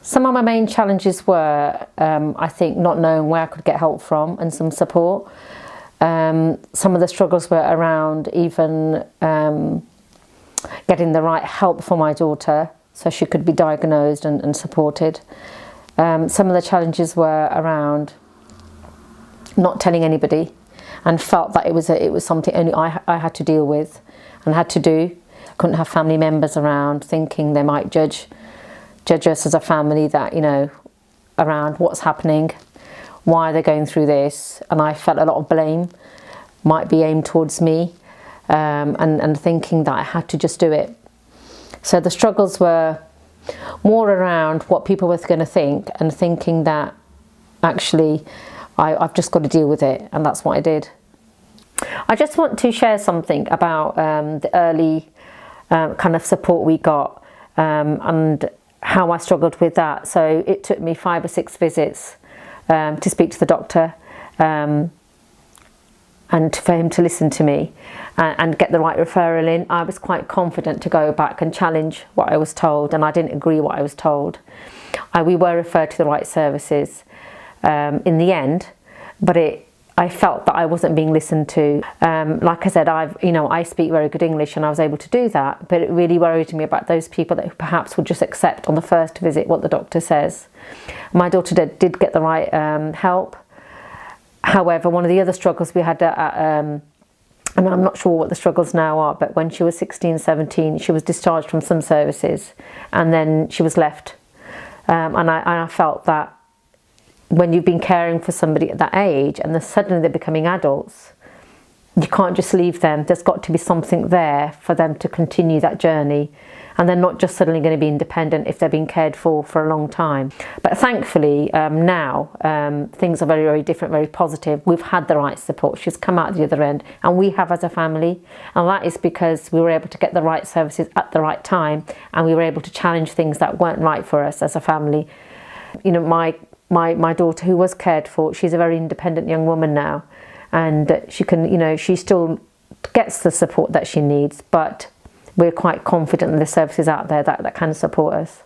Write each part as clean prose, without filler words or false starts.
Some of my main challenges were, I think, not knowing where I could get help from and some support. Some of the struggles were around even getting the right help for my daughter so she could be diagnosed and supported. Some of the challenges were around not telling anybody, and felt that it was something only I had to deal with and had to do. I couldn't have family members around thinking they might judge us as a family, that, you know, around what's happening, why they're going through this. And I felt a lot of blame might be aimed towards me, and thinking that I had to just do it. So the struggles were more around what people were going to think, and thinking that actually I've just got to deal with it, and that's what I did. I just want to share something about the early kind of support we got, and how I struggled with that. So it took me 5 or 6 visits to speak to the doctor, and for him to listen to me and get the right referral in. I was quite confident to go back and challenge what I was told, and I didn't agree with what I was told. We were referred to the right services in the end, but I felt that I wasn't being listened to. Like I said, I speak very good English, and I was able to do that, but it really worried me about those people that perhaps would just accept on the first visit what the doctor says. My daughter did get the right help. However, one of the other struggles we had and I'm not sure what the struggles now are, but when she was 16, 17, she was discharged from some services, and then she was left. And I felt that when you've been caring for somebody at that age and then suddenly they're becoming adults, you can't just leave them. There's got to be something there for them to continue that journey, and they're not just suddenly going to be independent if they're being cared for a long time. But thankfully now things are very, very different, very positive. We've had the right support. She's come out the other end, and we have as a family, and that is because we were able to get the right services at the right time, and we were able to challenge things that weren't right for us as a family. You know, my daughter, who was cared for, she's a very independent young woman now, and she can, you know, she still gets the support that she needs, but we're quite confident in the services out there that can support us.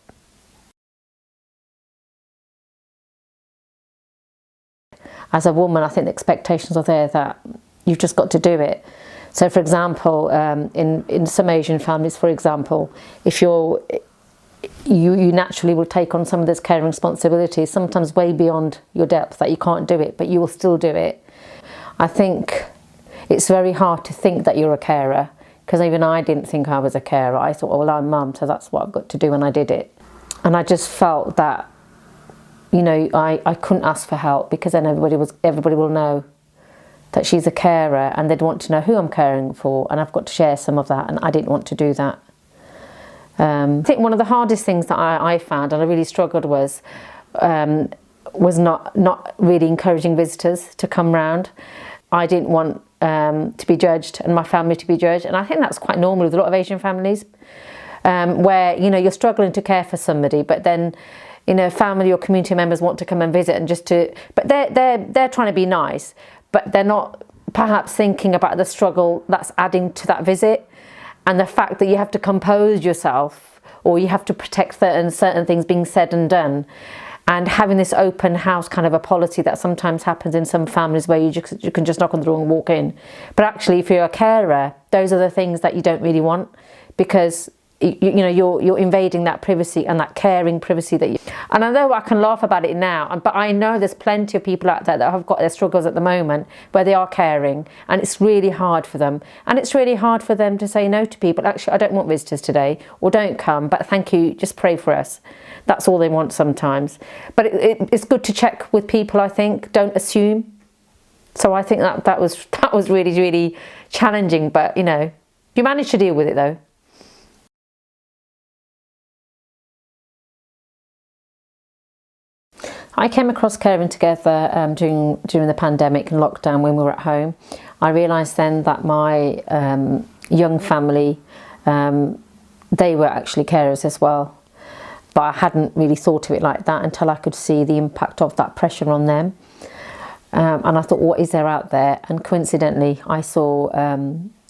As a woman, I think the expectations are there that you've just got to do it. So for example, in some Asian families, for example, if you naturally will take on some of those caring responsibilities, sometimes way beyond your depth, that you can't do it, but you will still do it. I think it's very hard to think that you're a carer, because even I didn't think I was a carer. I thought, well, I'm mum, so that's what I've got to do, and I did it. And I just felt that, you know, I couldn't ask for help, because then everybody will know that she's a carer, and they'd want to know who I'm caring for, and I've got to share some of that, and I didn't want to do that. I think one of the hardest things that I found, and I really struggled, was not really encouraging visitors to come round. I didn't want to be judged, and my family to be judged, and I think that's quite normal with a lot of Asian families, where, you know, you're struggling to care for somebody, but then, you know, family or community members want to come and visit, and but they're trying to be nice, but they're not perhaps thinking about the struggle that's adding to that visit. And the fact that you have to compose yourself, or you have to protect certain things being said and done, and having this open house kind of a policy that sometimes happens in some families, where you can just knock on the door and walk in. But actually, if you're a carer, those are the things that you don't really want, because you know, you're invading that privacy and that caring privacy that you. And I know I can laugh about it now, but I know there's plenty of people out there that have got their struggles at the moment where they are caring, and it's really hard for them. And it's really hard for them to say no to people. Actually, I don't want visitors today, or don't come, but thank you, just pray for us. That's all they want sometimes. But it's good to check with people, I think. Don't assume. So I think that was really, really challenging, but, you know, you managed to deal with it though. I came across Caring Together during the pandemic and lockdown when we were at home. I realised then that my young family, they were actually carers as well. But I hadn't really thought of it like that until I could see the impact of that pressure on them. And I thought, what is there out there? And coincidentally, I saw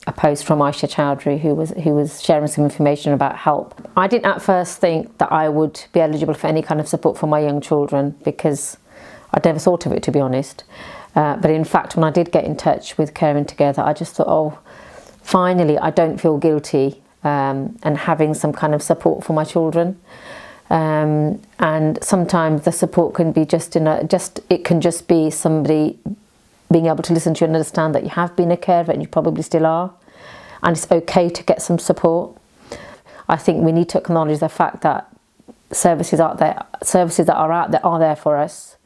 a post from Aisha Chowdhury who was sharing some information about help. I didn't at first think that I would be eligible for any kind of support for my young children because I'd never thought of it, to be honest. But in fact, when I did get in touch with Caring Together, I just thought, oh, finally, I don't feel guilty and having some kind of support for my children. And sometimes the support can be it can just be somebody being able to listen to you and understand that you have been a carer and you probably still are, and it's okay to get some support. I think we need to acknowledge the fact that services that are out there are there for us,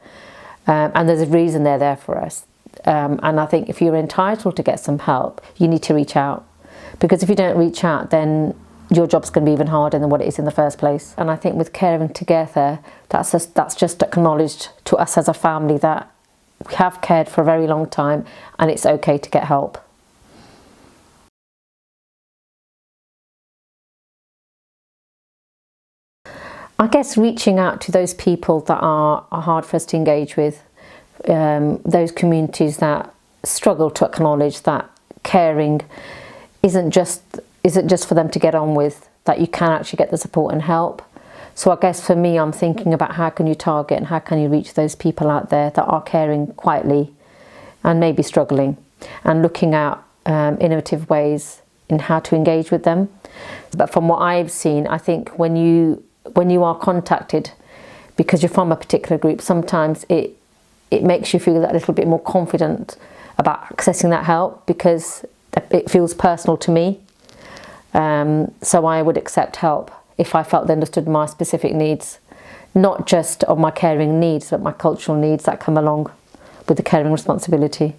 and there's a reason they're there for us. And I think if you're entitled to get some help, you need to reach out, because if you don't reach out, then your job's going to be even harder than what it is in the first place. And I think with Caring Together, that's just acknowledged to us as a family that we have cared for a very long time and it's okay to get help. I guess reaching out to those people that are hard for us to engage with, those communities that struggle to acknowledge that caring isn't just for them to get on with, that you can actually get the support and help. So I guess for me, I'm thinking about how can you target and how can you reach those people out there that are caring quietly and maybe struggling, and looking at innovative ways in how to engage with them. But from what I've seen, I think when you are contacted because you're from a particular group, sometimes it makes you feel a little bit more confident about accessing that help because it feels personal to me. So I would accept help if I felt they understood my specific needs, not just of my caring needs, but my cultural needs that come along with the caring responsibility.